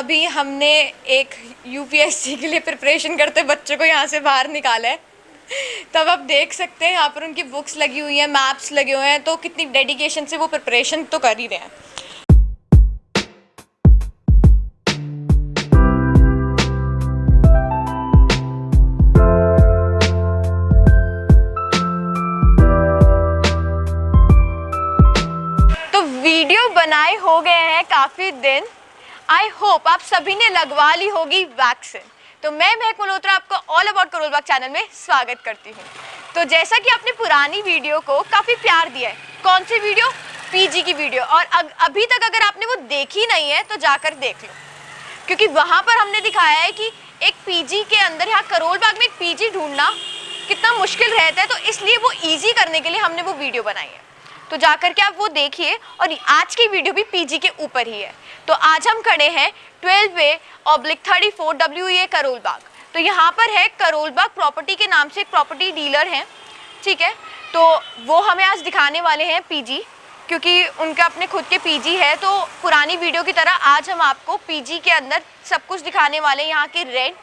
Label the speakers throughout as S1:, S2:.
S1: अभी हमने एक यूपीएससी के लिए प्रिपरेशन करते बच्चे को यहाँ से बाहर निकाला है। तब आप देख सकते हैं यहाँ पर उनकी बुक्स लगी हुई हैं, मैप्स लगे हुए हैं, तो कितनी डेडिकेशन से वो प्रिपरेशन तो कर ही रहे हैं। तो वीडियो बनाए हो गए हैं काफ़ी दिन। आई होप आप सभी ने लगवा ली होगी वैक्सीन। तो मैं महक मल्होत्रा आपको all about Karol Bagh channel में स्वागत करती हूँ। तो जैसा कि आपने पुरानी वीडियो को काफ़ी प्यार दिया है, कौन सी वीडियो? पीजी की वीडियो। और अभी तक अगर आपने वो देखी नहीं है तो जाकर देख लो, क्योंकि वहाँ पर हमने दिखाया है कि एक पीजी के अंदर, यहाँ करोल बाग में एक पीजी ढूंढना कितना मुश्किल रहता है। तो इसलिए वो ईजी करने के लिए हमने वो वीडियो बनाई है। तो जाकर के आप वो देखिए। और आज की वीडियो भी पीजी के ऊपर ही है। तो आज हम खड़े हैं 12A/34 WEA करोल बाग। तो यहाँ पर है करोल बाग प्रॉपर्टी के नाम से एक प्रॉपर्टी डीलर हैं, ठीक है। तो वो हमें आज दिखाने वाले हैं पीजी, क्योंकि उनका अपने खुद के पीजी है। तो पुरानी वीडियो की तरह आज हम आपको पीजी के अंदर सब कुछ दिखाने वाले हैं। यहाँ की रेंट,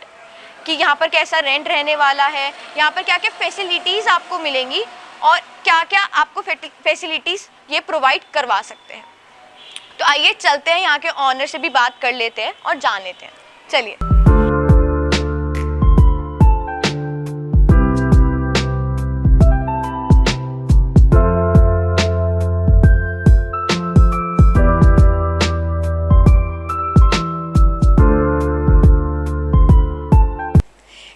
S1: कि यहाँ पर कैसा रेंट रहने वाला है, यहाँ पर क्या क्या फैसिलिटीज़ आपको मिलेंगी और क्या क्या आपको फैसिलिटीज़ ये प्रोवाइड करवा सकते हैं। तो आइए चलते हैं, यहाँ के ऑनर से भी बात कर लेते हैं और जान लेते हैं। चलिए।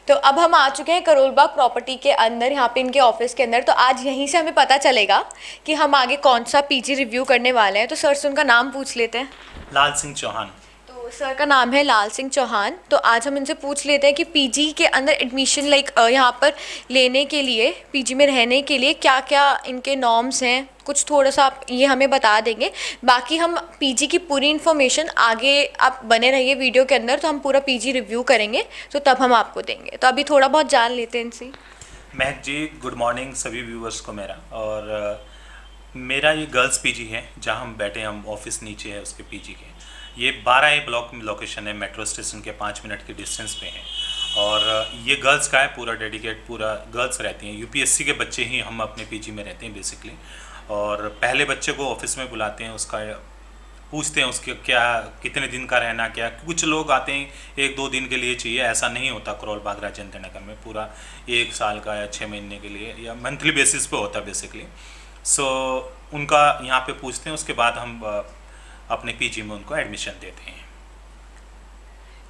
S1: तो अब हम आ चुके हैं करोल बाग प्रॉपर्टी के अंदर, यहाँ पे इनके ऑफिस के अंदर। तो आज यहीं से हमें पता चलेगा कि हम आगे कौन सा पीजी रिव्यू करने वाले हैं। तो सर से उनका नाम पूछ लेते हैं।
S2: लाल सिंह चौहान।
S1: तो सर का नाम है लाल सिंह चौहान। तो आज हम इनसे पूछ लेते हैं कि पीजी के अंदर एडमिशन यहाँ पर लेने के लिए, पीजी में रहने के लिए क्या क्या इनके नॉर्म्स हैं, कुछ थोड़ा सा आप ये हमें बता देंगे। बाकी हम पीजी की पूरी इन्फॉर्मेशन आगे, आप बने रहिए वीडियो के अंदर, तो हम पूरा पीजी रिव्यू करेंगे तो तब हम आपको देंगे। तो अभी थोड़ा बहुत जान लेते हैं इनसे।
S2: महक जी, गुड मॉर्निंग सभी व्यूवर्स को मेरा। और मेरा ये गर्ल्स पीजी है, जहाँ हम बैठे हैं, हम ऑफिस नीचे है उसके पीजी के। ये 12A ब्लॉक में लोकेशन है, मेट्रो स्टेशन के 5 मिनट के डिस्टेंस पे है। और ये गर्ल्स का है, पूरा डेडिकेट, पूरा गर्ल्स रहती हैं। यूपीएससी के बच्चे ही हम अपने पीजी में रहते हैं बेसिकली। और पहले बच्चे को ऑफिस में बुलाते हैं, उसका पूछते हैं उसके क्या, कितने दिन का रहना, क्या। कुछ लोग आते हैं 1-2 दिन के लिए चाहिए, ऐसा नहीं होता करोल बाग राजेंद्र नगर में। पूरा 1 साल का या 6 महीने के लिए या मंथली बेसिस पे होता है बेसिकली। सो उनका यहाँ पे पूछते हैं, उसके बाद हम अपने पीजी में उनको एडमिशन देते हैं।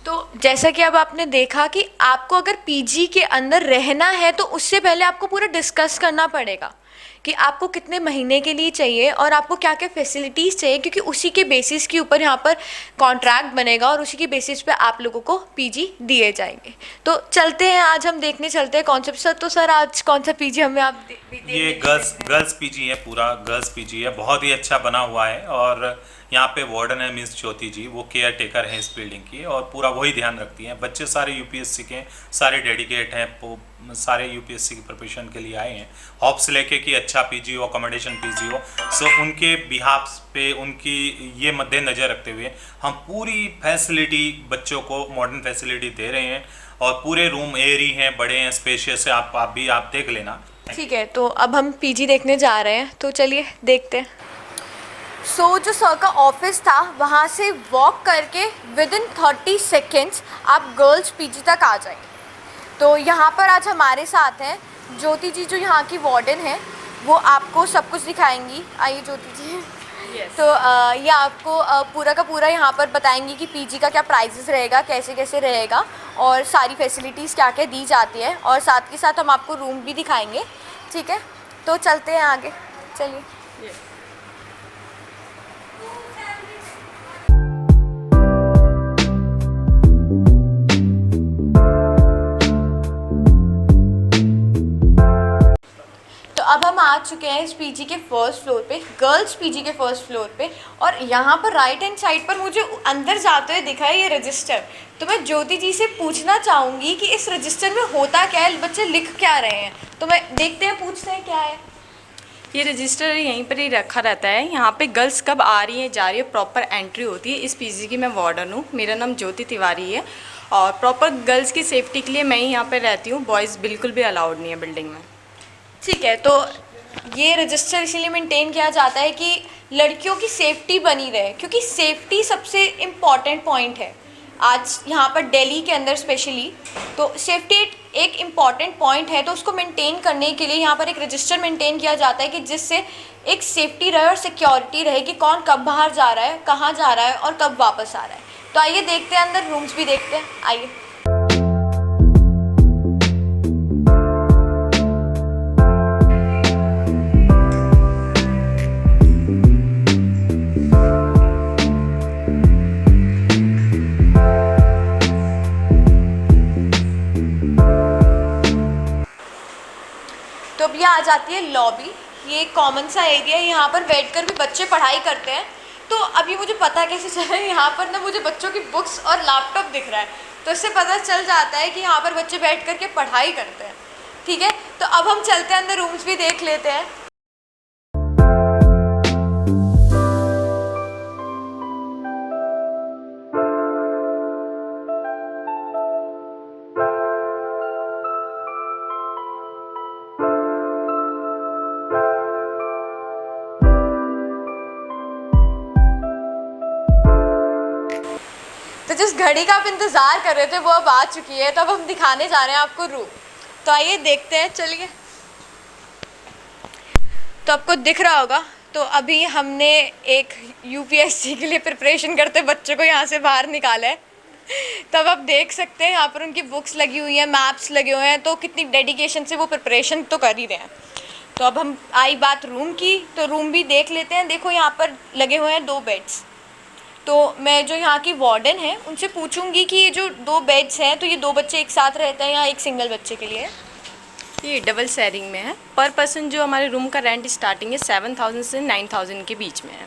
S1: तो जैसा कि अब आपने देखा कि आपको अगर पीजी के अंदर रहना है तो उससे पहले आपको पूरा डिस्कस करना पड़ेगा कि आपको कितने महीने के लिए चाहिए और आपको क्या क्या फैसिलिटीज़ चाहिए, क्योंकि उसी के बेसिस के ऊपर यहाँ पर कॉन्ट्रैक्ट बनेगा और उसी के बेसिस पे आप लोगों को पीजी दिए जाएंगे। तो चलते हैं, आज हम देखने चलते हैं कॉन्सेप्ट। सर, तो सर आज कौन सा पीजी हमें आप
S2: ये गर्ल्स पीजी है, पूरा गर्ल्स पीजी है, बहुत ही अच्छा बना हुआ है। और यहाँ पे वार्डन है मिस ज्योति जी, वो केयर टेकर हैं इस बिल्डिंग की, और पूरा वही ध्यान रखती हैं। बच्चे सारे यूपीएससी के, सारे डेडिकेट हैं, सारे यूपीएससी की प्रिपरेशन के लिए आए हैं। हॉप्स लेके कि अच्छा पीजी हो, अकोमोडेशन पीजी हो। सो उनके बिहाफ पे, उनकी ये मद्देनज़र रखते हुए हम पूरी फैसिलिटी बच्चों को मॉडर्न फैसिलिटी दे रहे हैं। और पूरे रूम एयरी हैं, बड़े हैं, स्पेशियस है। आप देख लेना।
S1: ठीक है, तो अब हम पीजी देखने जा रहे हैं, तो चलिए देखते हैं। जो सर का ऑफिस था, वहाँ से वॉक करके विदिन 30 सेकेंड्स आप गर्ल्स पीजी तक आ जाएंगे। तो यहाँ पर आज हमारे साथ हैं ज्योति जी, जो यहाँ की वार्डन है। वो आपको सब कुछ दिखाएंगी। आइए ज्योति जी। yes. तो ये आपको पूरा का पूरा यहाँ पर बताएंगी कि पीजी का क्या प्राइसेस रहेगा, कैसे कैसे रहेगा और सारी फैसिलिटीज़ क्या क्या दी जाती है। और साथ के साथ हम आपको रूम भी दिखाएंगे, ठीक है। तो चलते हैं आगे, चलिए। yes. अब हम आ चुके हैं इस पीजी के फर्स्ट फ्लोर पे, गर्ल्स पीजी के फर्स्ट फ्लोर पे। और यहाँ पर राइट हैंड साइड पर मुझे अंदर जाते हुए दिखा है ये रजिस्टर। तो मैं ज्योति जी से पूछना चाहूँगी कि इस रजिस्टर में होता क्या है, बच्चे लिख क्या रहे हैं। तो मैं देखते हैं, पूछते हैं क्या है।
S3: ये रजिस्टर यहीं पर ही रखा रहता है। यहाँ पे गर्ल्स कब आ रही हैं जा रही है प्रॉपर एंट्री होती है। इस पीजी की मैं वार्डन हूँ, मेरा नाम ज्योति तिवारी है और प्रॉपर गर्ल्स की सेफ्टी के लिए मैं ही यहाँ पे रहती हूँ। बॉयज़ बिल्कुल भी अलाउड नहीं है बिल्डिंग में।
S1: ठीक है, तो ये रजिस्टर इसीलिए मेंटेन किया जाता है कि लड़कियों की सेफ्टी बनी रहे, क्योंकि सेफ्टी सबसे इम्पॉर्टेंट पॉइंट है आज यहाँ पर दिल्ली के अंदर स्पेशली। तो सेफ्टी एक इम्पॉर्टेंट पॉइंट है, तो उसको मेंटेन करने के लिए यहाँ पर एक रजिस्टर मेंटेन किया जाता है कि जिससे एक सेफ्टी रहे और सिक्योरिटी रहे कि कौन कब बाहर जा रहा है, कहाँ जा रहा है और कब वापस आ रहा है। तो आइए देखते हैं अंदर, रूम्स भी देखते हैं, आइए। तो अब ये आ जाती है लॉबी। ये कॉमन सा एरिया है, यहाँ पर बैठकर भी बच्चे पढ़ाई करते हैं। तो अभी मुझे पता कैसे चला, यहाँ पर ना मुझे बच्चों की बुक्स और लैपटॉप दिख रहा है, तो इससे पता चल जाता है कि यहाँ पर बच्चे बैठ कर के पढ़ाई करते हैं। ठीक है, तो अब हम चलते हैं अंदर, रूम्स भी देख लेते हैं। तो जिस घड़ी का आप इंतज़ार कर रहे थे वो अब आ चुकी है, तो अब हम दिखाने जा रहे हैं आपको रूम। तो आइए देखते हैं, चलिए। तो आपको दिख रहा होगा, तो अभी हमने एक यूपीएससी के लिए प्रिपरेशन करते बच्चों को यहाँ से बाहर निकाला है। तब आप देख सकते हैं यहाँ पर उनकी बुक्स लगी हुई हैं, मैप्स लगे हुए हैं, तो कितनी डेडिकेशन से वो प्रिपरेशन तो कर ही रहे हैं। तो अब हम आई बात रूम की, तो रूम भी देख लेते हैं। देखो यहाँ पर लगे हुए हैं 2 बेड्स। तो मैं जो यहाँ की वार्डन है उनसे पूछूंगी कि ये जो 2 बेड्स हैं, तो ये 2 बच्चे एक साथ रहते हैं या एक सिंगल बच्चे के लिए?
S3: ये डबल शेयरिंग में है। पर पर्सन जो हमारे रूम का रेंट स्टार्टिंग है 7,000 से 9,000 के बीच में है।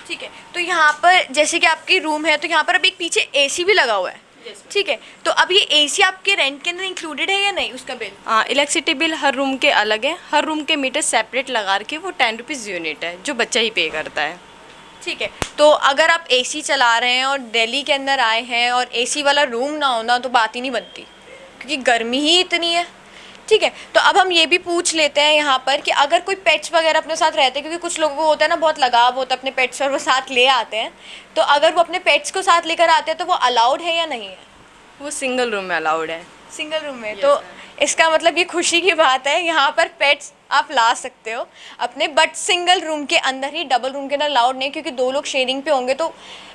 S1: ठीक है, तो यहाँ पर जैसे कि आपकी रूम है, तो यहाँ पर अब एक पीछे एसी भी लगा हुआ है। ठीक है, तो अब ये एसी आपके रेंट के अंदर इंक्लूडेड है या नहीं, उसका बिल?
S3: हाँ, इलेक्ट्रिसिटी बिल हर रूम के अलग है। हर रूम के मीटर सेपरेट लगा के वो 10 रुपीज़ यूनिट है, जो बच्चा ही पे करता है।
S1: ठीक है, तो अगर आप एसी चला रहे हैं और दिल्ली के अंदर आए हैं और एसी वाला रूम ना होना, तो बात ही नहीं बनती, क्योंकि गर्मी ही इतनी है। ठीक है, तो अब हम ये भी पूछ लेते हैं यहाँ पर कि अगर कोई पेट्स वगैरह अपने साथ रहते हैं, क्योंकि कुछ लोगों को होता है ना, बहुत लगाव होता है अपने पेट्स और वो साथ ले आते हैं, तो अगर वो अपने पेट्स को साथ लेकर आते हैं तो वो अलाउड है या नहीं है?
S3: वो सिंगल रूम में अलाउड है।
S1: सिंगल रूम में? तो इसका मतलब ये खुशी की बात है, यहाँ पर पेट्स आप ला सकते हो अपने, बट सिंगल रूम के अंदर ही, डबल रूम के अंदर अलाउड नहीं, क्योंकि 2 लोग शेयरिंग पे होंगे तो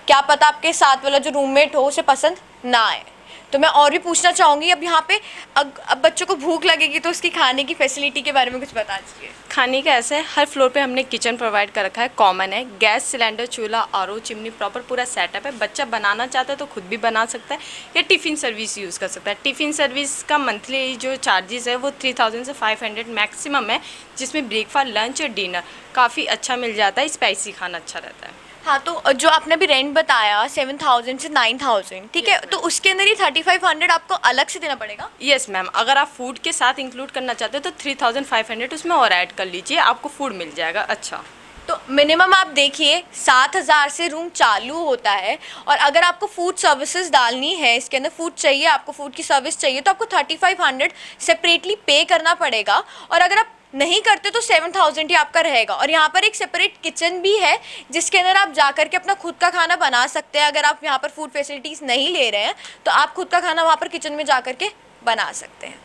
S1: क्या पता आपके साथ वाला जो रूममेट हो उसे पसंद ना आए। तो मैं और भी पूछना चाहूँगी, अब यहाँ पे अब बच्चों को भूख लगेगी तो उसकी खाने की फैसिलिटी के बारे में कुछ बता दीजिए।
S3: खाने का ऐसा है, हर फ्लोर पे हमने किचन प्रोवाइड कर रखा है, कॉमन है। गैस सिलेंडर, चूल्हा, आरओ, चिमनी, प्रॉपर पूरा सेटअप है। बच्चा बनाना चाहता है तो खुद भी बना सकता है या टिफ़िन सर्विस यूज़ कर सकता है। टिफ़िन सर्विस का मंथली जो चार्जेस है वो 3,000 से 500 मैक्सिमम है, जिसमें ब्रेकफास्ट, लंच और डिनर काफ़ी अच्छा मिल जाता है। स्पाइसी खाना अच्छा रहता है।
S1: हाँ, तो जो आपने अभी रेंट बताया 7,000 से 9,000, ठीक है, तो उसके अंदर ही 3,500 आपको अलग से देना पड़ेगा?
S3: यस मैम, अगर आप फूड के साथ इंक्लूड करना चाहते हो तो 3,500 उसमें और ऐड कर लीजिए, आपको फूड मिल जाएगा। अच्छा,
S1: तो मिनिमम आप देखिए 7,000 से रूम चालू होता है, और अगर आपको फूड सर्विसेज डालनी है, इसके अंदर फूड चाहिए, आपको फूड की सर्विस चाहिए, तो आपको 3,500 सेपरेटली पे करना पड़ेगा। और अगर आप नहीं करते तो 7,000 ही आपका रहेगा। और यहाँ पर एक सेपरेट किचन भी है, जिसके अंदर आप जाकर के अपना खुद का खाना बना सकते हैं। अगर आप यहाँ पर फूड फैसिलिटीज़ नहीं ले रहे हैं तो आप खुद का खाना वहाँ पर किचन में जा कर के बना सकते हैं।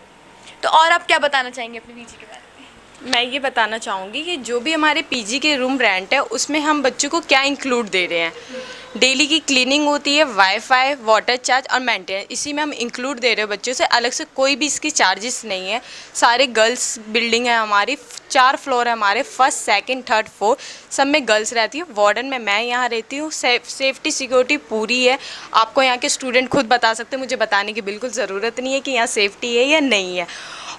S1: तो और आप क्या बताना चाहेंगे अपने पीजी के बारे में?
S3: मैं ये बताना चाहूँगी कि जो भी हमारे पीजी के रूम रेंट है उसमें हम बच्चों को क्या इंक्लूड दे रहे हैं। डेली की क्लीनिंग होती है, वाईफाई, वाटर चार्ज और मेंटेनेंस, इसी में हम इंक्लूड दे रहे हैं बच्चों से। अलग से कोई भी इसकी चार्जेस नहीं है। सारे गर्ल्स बिल्डिंग है हमारी, 4 फ्लोर है हमारे, 1st, 2nd, 3rd, 4th सब में गर्ल्स रहती है। वार्डन में मैं यहाँ रहती हूँ। सेफ्टी सिक्योरिटी पूरी है। आपको यहाँ के स्टूडेंट खुद बता सकते हैं, मुझे बताने की बिल्कुल ज़रूरत नहीं है कि यहाँ सेफ्टी है या नहीं है।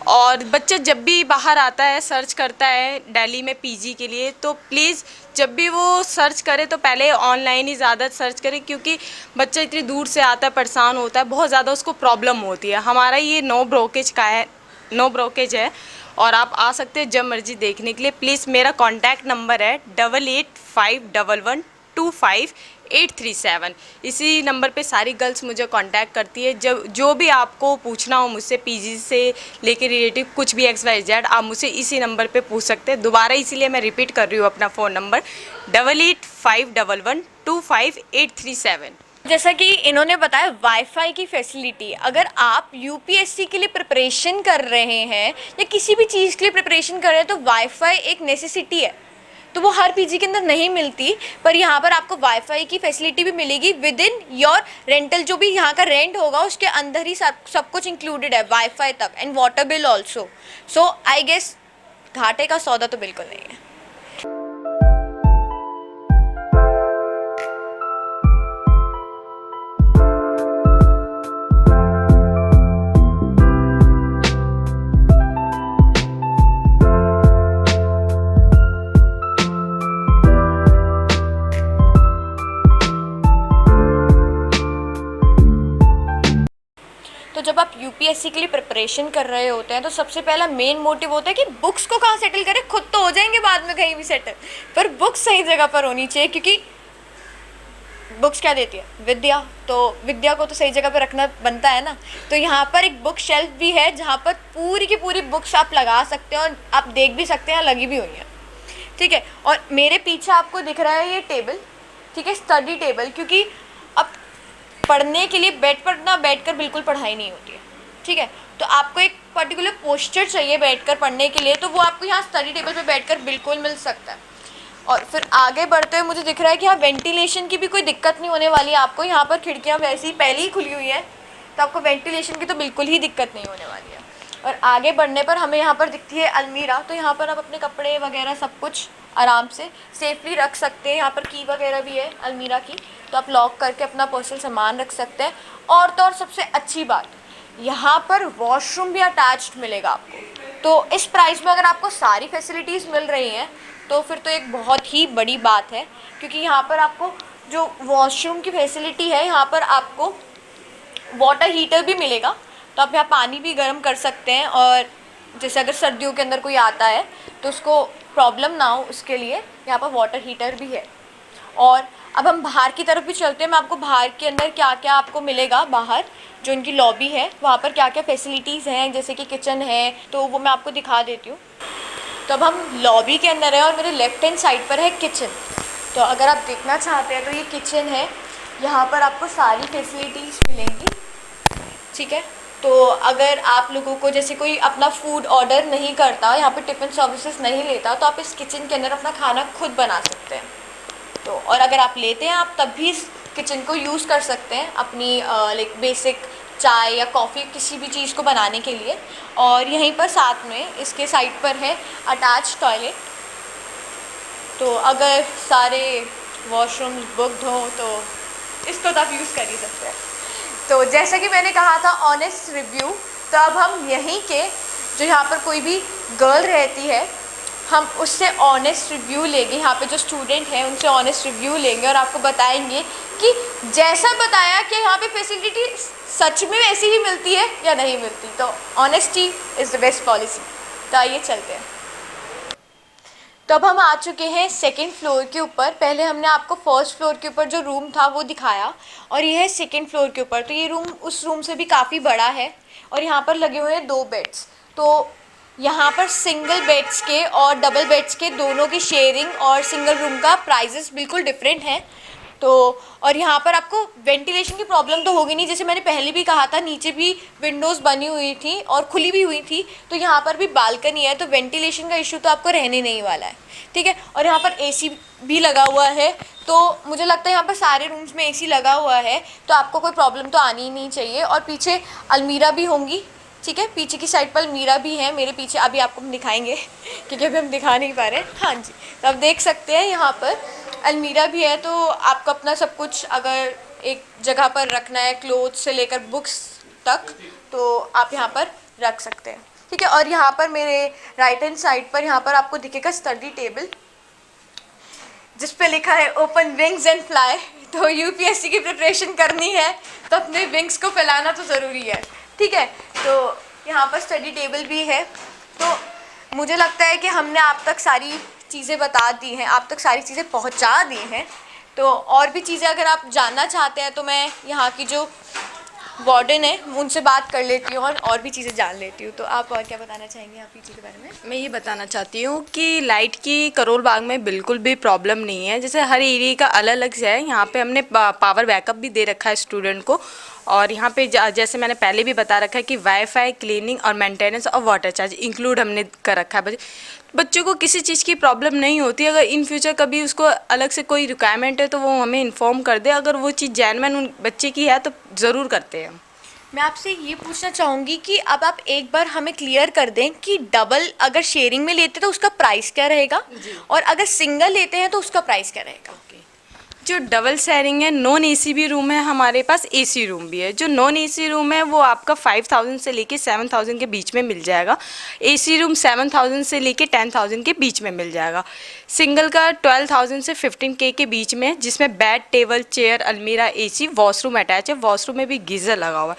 S3: और बच्चा जब भी बाहर आता है, सर्च करता है दिल्ली में पीजी के लिए, तो प्लीज़ जब भी वो सर्च करे तो पहले ऑनलाइन ही ज़्यादा सर्च करे, क्योंकि बच्चा इतनी दूर से आता है, परेशान होता है, बहुत ज़्यादा उसको प्रॉब्लम होती है। हमारा ये नो ब्रोकेज का है, नो ब्रोकेज है, और आप आ सकते हैं जब मर्जी देखने के लिए। प्लीज़ मेरा कॉन्टैक्ट नंबर है 8851125837। इसी नंबर पे सारी गर्ल्स मुझे कांटेक्ट करती है। जब जो भी आपको पूछना हो मुझसे पीजी से लेके रिलेटिव कुछ भी XYZ, आप मुझसे इसी नंबर पे पूछ सकते हैं। दोबारा इसीलिए मैं रिपीट कर रही हूँ अपना फ़ोन नंबर 8851125837।
S1: जैसा कि इन्होंने बताया वाईफाई की फैसिलिटी, अगर आप यूपीएससी के लिए प्रिपरेशन कर रहे हैं या किसी भी चीज़ के लिए प्रिपरेशन कर रहे हैं तो वाईफाई एक नेसेसिटी है। तो वो हर पीजी के अंदर नहीं मिलती, पर यहाँ पर आपको वाईफाई की फैसिलिटी भी मिलेगी विद इन योर रेंटल। जो भी यहाँ का रेंट होगा उसके अंदर ही सब कुछ इंक्लूडेड है, वाईफाई तक, and water bill also. So I guess घाटे का सौदा तो बिल्कुल नहीं है। तो जब आप यूपीएससी के लिए प्रिपरेशन कर रहे होते हैं तो सबसे पहला मेन मोटिव होता है कि बुक्स को कहाँ सेटल करें। खुद तो हो जाएंगे बाद में कहीं भी सेटल, पर बुक्स सही जगह पर होनी चाहिए, क्योंकि बुक्स क्या देती है? विद्या। तो विद्या को तो सही जगह पर रखना बनता है ना। तो यहाँ पर एक बुक शेल्फ भी है जहाँ पर पूरी की पूरी बुक्स आप लगा सकते हैं और आप देख भी सकते हैं, लगी भी हुई हैं, ठीक है। और मेरे पीछे आपको दिख रहा है ये टेबल, ठीक है, स्टडी टेबल, क्योंकि अब पढ़ने के लिए बेड पर ना बैठकर बिल्कुल पढ़ाई नहीं होती है, ठीक है। तो आपको एक पर्टिकुलर पोस्चर चाहिए बैठकर पढ़ने के लिए, तो वो आपको यहाँ स्टडी टेबल पे बैठकर बिल्कुल मिल सकता है। और फिर आगे बढ़ते हुए मुझे दिख रहा है कि यहाँ वेंटिलेशन की भी कोई दिक्कत नहीं होने वाली है आपको। यहाँ पर खिड़कियाँ वैसे ही पहले ही खुली हुई हैं, तो आपको वेंटिलेशन की तो बिल्कुल ही दिक्कत नहीं होने वाली है। और आगे बढ़ने पर हमें यहाँ पर दिखती है अलमीरा, तो यहाँ पर आप अपने कपड़े वगैरह सब कुछ आराम से सेफली रख सकते हैं। यहाँ पर की वगैरह भी है अलमीरा की, तो आप लॉक करके अपना पर्सनल सामान रख सकते हैं। और तो और सबसे अच्छी बात, यहाँ पर वॉशरूम भी अटैच्ड मिलेगा आपको। तो इस प्राइस में अगर आपको सारी फैसिलिटीज़ मिल रही हैं तो फिर तो एक बहुत ही बड़ी बात है, क्योंकि यहाँ पर आपको जो वॉशरूम की फैसिलिटी है, यहाँ पर आपको वाटर हीटर भी मिलेगा, तो आप यहाँ पानी भी गर्म कर सकते हैं। और जैसे अगर सर्दियों के अंदर कोई आता है तो उसको प्रॉब्लम ना हो, उसके लिए यहाँ पर वाटर हीटर भी है। और अब हम बाहर की तरफ भी चलते हैं। मैं आपको बाहर के अंदर क्या क्या आपको मिलेगा, बाहर जो इनकी लॉबी है वहाँ पर क्या क्या फैसिलिटीज़ हैं, जैसे कि किचन है, तो वो मैं आपको दिखा देती हूँ। तो अब हम लॉबी के अंदर है और मेरे लेफ्ट हैंड साइड पर है किचन। तो अगर आप देखना चाहते हैं तो ये किचन है, यहाँ पर आपको सारी फैसिलिटीज़ मिलेंगी, ठीक है। तो अगर आप लोगों को जैसे कोई अपना फूड ऑर्डर नहीं करता, यहाँ पे टिफ़िन सर्विसेज नहीं लेता, तो आप इस किचन के अंदर अपना खाना खुद बना सकते हैं। तो और अगर आप लेते हैं आप तब भी इस किचन को यूज़ कर सकते हैं अपनी लाइक बेसिक चाय या कॉफ़ी किसी भी चीज़ को बनाने के लिए। और यहीं पर साथ में इसके साइड पर है अटैच टॉयलेट, तो अगर सारे वॉशरूम्स बुकड हों तो इसको तो आप यूज़ कर ही सकते हैं। तो जैसा कि मैंने कहा था ऑनेस्ट रिव्यू, तो अब हम यहीं के जो यहाँ पर कोई भी गर्ल रहती है हम उससे ऑनेस्ट रिव्यू लेंगे। यहाँ पे जो स्टूडेंट हैं उनसे ऑनेस्ट रिव्यू लेंगे और आपको बताएंगे कि जैसा बताया कि यहाँ पे फैसिलिटी सच में वैसी ही मिलती है या नहीं मिलती। तो honesty is the best policy. तो आइए चलते हैं। तो अब हम आ चुके हैं सेकंड फ्लोर के ऊपर। पहले हमने आपको फर्स्ट फ्लोर के ऊपर जो रूम था वो दिखाया और ये है सेकंड फ्लोर के ऊपर। तो ये रूम उस रूम से भी काफ़ी बड़ा है और यहाँ पर लगे हुए हैं 2 बेड्स। तो यहाँ पर सिंगल बेड्स के और डबल बेड्स के दोनों की शेयरिंग और सिंगल रूम का प्राइजेस बिल्कुल डिफरेंट हैं। तो और यहाँ पर आपको वेंटिलेशन की प्रॉब्लम तो होगी नहीं, जैसे मैंने पहले भी कहा था नीचे भी विंडोज़ बनी हुई थी और खुली भी हुई थी, तो यहाँ पर भी बालकनी है, तो वेंटिलेशन का इशू तो आपको रहने नहीं वाला है, ठीक है। और यहाँ पर एसी भी लगा हुआ है, तो मुझे लगता है यहाँ पर सारे रूम्स में एसी लगा हुआ है, तो आपको कोई प्रॉब्लम तो आनी ही नहीं चाहिए। और पीछे अलमीरा भी होंगी, ठीक है, पीछे की साइड पर अलमीरा भी है मेरे पीछे, अभी आपको हम दिखाएंगे क्योंकि अभी हम दिखा नहीं पा रहे। हाँ जी, तो आप देख सकते हैं यहाँ पर अलमीरा भी है, तो आपको अपना सब कुछ अगर एक जगह पर रखना है, क्लोथ्स से लेकर बुक्स तक, तो आप यहाँ पर रख सकते हैं, ठीक है। और यहाँ पर मेरे राइट हैंड साइड पर यहाँ पर आपको दिखेगा स्टडी टेबल जिस पे लिखा है ओपन विंग्स एंड फ्लाई। तो यूपीएससी की प्रिपरेशन करनी है तो अपने विंग्स को फैलाना तो ज़रूरी है, ठीक है। तो यहाँ पर स्टडी टेबल भी है। तो मुझे लगता है कि हमने आप तक सारी चीज़ें बता दी हैं, आप तक सारी चीज़ें पहुंचा दी हैं। तो और भी चीज़ें अगर आप जानना चाहते हैं तो मैं यहाँ की जो वार्डन है उनसे बात कर लेती हूँ और भी चीज़ें जान लेती हूँ। तो आप और क्या बताना चाहेंगे आप पीजी के बारे में?
S3: मैं ये बताना चाहती हूँ कि लाइट की करोल बाग में बिल्कुल भी प्रॉब्लम नहीं है। जैसे हर एरिया का अलग अलग से है, यहाँ पे हमने पावर बैकअप भी दे रखा है स्टूडेंट को। और यहाँ पे जैसे मैंने पहले भी बता रखा है कि वाईफाई, क्लीनिंग और मेंटेनेंस और वाटर चार्ज इंक्लूड हमने कर रखा है। बच्चों को किसी चीज़ की प्रॉब्लम नहीं होती। अगर इन फ्यूचर कभी उसको अलग से कोई रिक्वायरमेंट है तो वो हमें इन्फॉर्म कर दे। अगर वो चीज़ जेन्युइन उन बच्चे की है तो ज़रूर करते हैं।
S1: मैं आपसे ये पूछना चाहूँगी कि अब आप एक बार हमें क्लियर कर दें कि डबल अगर शेयरिंग में लेते तो उसका प्राइस क्या रहेगा और अगर सिंगल लेते हैं तो उसका प्राइस क्या रहेगा?
S3: जो डबल शेयरिंग है, नॉन एसी भी रूम है हमारे पास, एसी रूम भी है। जो नॉन एसी रूम है वो आपका 5000 से लेके 7000 के बीच में मिल जाएगा। एसी रूम 7000 से लेके 10000 के बीच में मिल जाएगा। सिंगल का 12000 से 15K के बीच में, जिसमें बेड, टेबल, चेयर, अलमीरा, एसी, वॉशरूम अटैच है। वॉशरूम में भी गीज़र लगा हुआ है।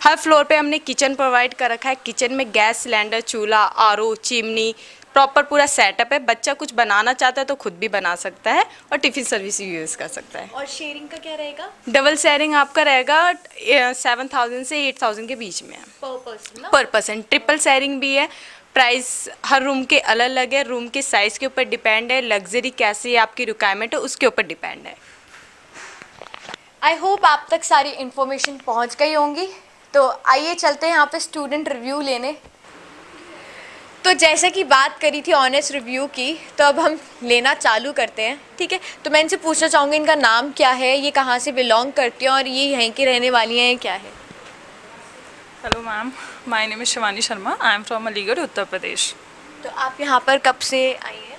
S3: हर फ्लोर पे हमने किचन प्रोवाइड कर रखा है। किचन में गैस सिलेंडर, चूल्हा, आरओ, चिमनी, प्रॉपर पूरा सेटअप है। बच्चा कुछ बनाना चाहता है तो खुद भी बना सकता है और टिफ़िन सर्विस भी यूज़ कर सकता है।
S1: और शेयरिंग का क्या रहेगा?
S3: डबल शेयरिंग आपका रहेगा 7000 से 8000 के बीच में
S1: पर पर्सन ना?
S3: पर पर्सन। ट्रिपल शेयरिंग भी है। प्राइस हर रूम के अलग अलग है। रूम के साइज़ के ऊपर डिपेंड है। लग्जरी कैसी आपकी रिक्वायरमेंट है उसके ऊपर डिपेंड है।
S1: आई होप आप तक सारी इन्फॉर्मेशन पहुंच गई होंगी। तो आइए चलते हैं यहाँ पे स्टूडेंट रिव्यू लेने। तो जैसे कि बात करी थी ऑनेस्ट रिव्यू की, तो अब हम लेना चालू करते हैं, ठीक है? तो मैं इनसे पूछना चाहूँगी इनका नाम क्या है, ये कहाँ से बिलोंग करती हैं और ये यहीं की रहने वाली हैं, क्या है?
S4: Hello ma'am, my name is Shivani Sharma. I am from Aligarh, Uttar Pradesh.
S1: तो आप यहाँ पर कब से आई हैं?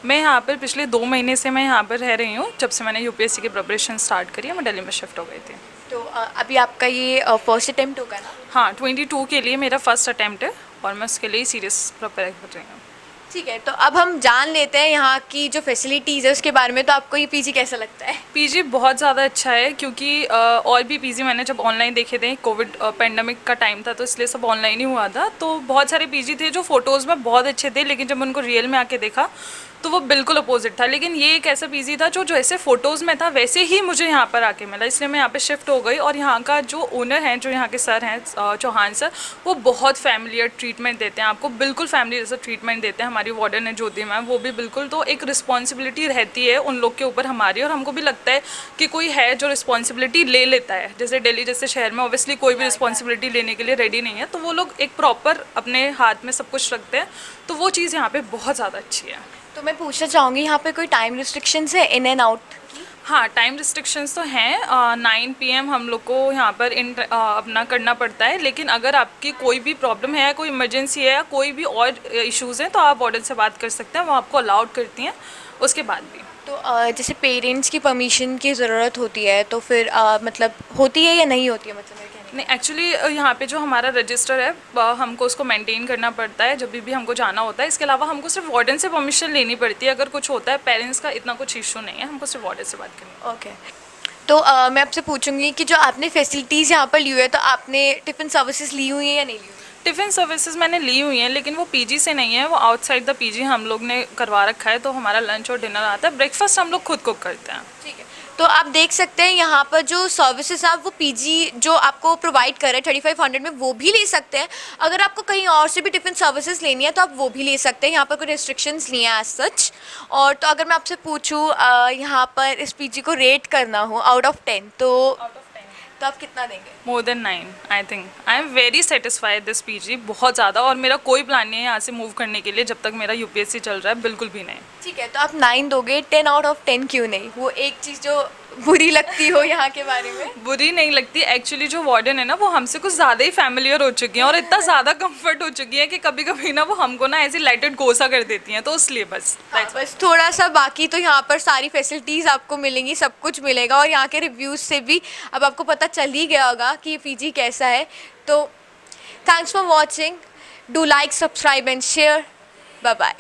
S4: मैं यहाँ पर पिछले 2 महीने से मैं यहाँ पर रह रही हूँ। जब से मैंने यूपीएससी की प्रिपरेशन स्टार्ट करी है, मैं दिल्ली में शिफ्ट हो गई थी।
S1: तो अभी आपका ये फर्स्ट अटेम्प्ट होगा ना?
S4: हाँ, 22 के लिए मेरा फर्स्ट अटैम्प्ट है और मैं उसके लिए सीरियस प्रिपेयर कर रही हूँ।
S1: ठीक है, तो अब हम जान लेते हैं यहाँ की जो फैसिलिटीज़ है उसके बारे में। तो आपको ये पीजी कैसा लगता है?
S4: पीजी बहुत ज़्यादा अच्छा है क्योंकि और भी पीजी मैंने जब ऑनलाइन देखे थे, कोविड पेंडेमिक का टाइम था तो इसलिए सब ऑनलाइन ही हुआ था। तो बहुत सारे पीजी थे जो फ़ोटोज़ में बहुत अच्छे थे, लेकिन जब उनको रियल में आके देखा तो वो बिल्कुल अपोजिट था। लेकिन ये एक ऐसा पीजी था जो जैसे फ़ोटोज़ में था वैसे ही मुझे यहाँ पर आके मिला, इसलिए मैं यहाँ पे शिफ्ट हो गई। और यहाँ का जो ओनर हैं, जो यहाँ के सर हैं चौहान सर, वो बहुत फैमिलियर ट्रीटमेंट देते हैं आपको, बिल्कुल फैमिली जैसा ट्रीटमेंट देते हैं। हमारी वार्डन है ज्योति मैम, वो भी बिल्कुल। तो एक रिस्पॉन्सिबिलिटी रहती है उन लोग के ऊपर हमारी, और हमको भी लगता है कि कोई है जो रिस्पॉन्सिबिलिटी ले लेता है। जैसे दिल्ली जैसे शहर में ऑब्वियसली कोई भी रिस्पॉन्सिबिलिटी लेने के लिए रेडी नहीं है, तो वो लोग एक प्रॉपर अपने हाथ में सब कुछ रखते हैं। तो वो चीज़ यहाँ पर बहुत ज़्यादा अच्छी है।
S1: तो मैं पूछना चाहूँगी यहाँ पे कोई टाइम रिस्ट्रिक्शंस है इन एंड आउट?
S4: हाँ, टाइम रिस्ट्रिक्शंस तो हैं। 9 PM हम लोग को यहाँ पर अपना करना पड़ता है। लेकिन अगर आपकी कोई भी प्रॉब्लम है, कोई इमरजेंसी है या कोई भी और इश्यूज़ हैं तो आप वार्डन से बात कर सकते हैं, वो आपको अलाउड करती हैं उसके बाद भी।
S1: तो जैसे पेरेंट्स की परमिशन की ज़रूरत होती है तो फिर मतलब होती है या नहीं होती है, मतलब मेरे कहने का?
S4: नहीं, एक्चुअली यहाँ पे जो हमारा रजिस्टर है हमको उसको मेंटेन करना पड़ता है जब भी हमको जाना होता है। इसके अलावा हमको सिर्फ वार्डन से परमिशन लेनी पड़ती है। अगर कुछ होता है, पेरेंट्स का इतना कुछ इशू नहीं है, हमको सिर्फ वार्डन से बात करनी है।
S1: ओके। तो मैं आपसे पूछूंगी कि जो आपने फैसिलिटीज़ यहाँ पर ली हुई है, तो आपने टिफ़िन सर्विसेज ली हुई है या नहीं ली हुई?
S4: टिफ़िन सर्विसेज मैंने ली हुई हैं, लेकिन वो पीजी से नहीं है, वो आउटसाइड द पीजी हम लोग ने करवा रखा है। तो हमारा लंच और डिनर आता है। ब्रेकफास्ट हम लोग खुद कुक करते हैं।
S1: ठीक है, तो आप देख सकते हैं यहाँ पर जो सर्विसेज आप वो पीजी जो आपको प्रोवाइड कर रहे हैं 3500 में, वो भी ले सकते हैं। अगर आपको कहीं और से भी टिफ़िन सर्विसेज लेनी है तो आप वो भी ले सकते हैं। यहाँ पर कोई रेस्ट्रिक्शंस नहीं है एज सच। और तो अगर मैं आपसे पूछूँ यहाँ पर इस पीजी को रेट करना हो आउट ऑफ 10 तो आप कितना देंगे?
S4: More than 9 I think. I am very satisfied this PG, बहुत ज़्यादा। और मेरा कोई प्लान नहीं है यहाँ से मूव करने के लिए जब तक मेरा यूपीएससी चल रहा है, बिल्कुल भी नहीं।
S1: ठीक है, तो आप 9 दोगे, 10 आउट ऑफ 10 क्यों नहीं? वो एक चीज़ जो बुरी लगती हो यहाँ के बारे में?
S4: बुरी नहीं लगती, एक्चुअली जो वार्डन है ना वो हमसे कुछ ज़्यादा ही फैमिलियर हो चुकी हैं और इतना ज़्यादा कंफर्ट हो चुकी है कि कभी कभी ना वो हमको ना ऐसे लाइटेड गोसा कर देती हैं, तो इसलिए बस।
S1: हाँ, बस थोड़ा सा। बाकी तो यहाँ पर सारी फैसिलिटीज़ आपको मिलेंगी, सब कुछ मिलेगा। और यहाँ के रिव्यूज़ से भी अब आपको पता चल ही गया होगा कि ये पीजी कैसा है। तो thanks for watching, do like, subscribe and share. Bye bye.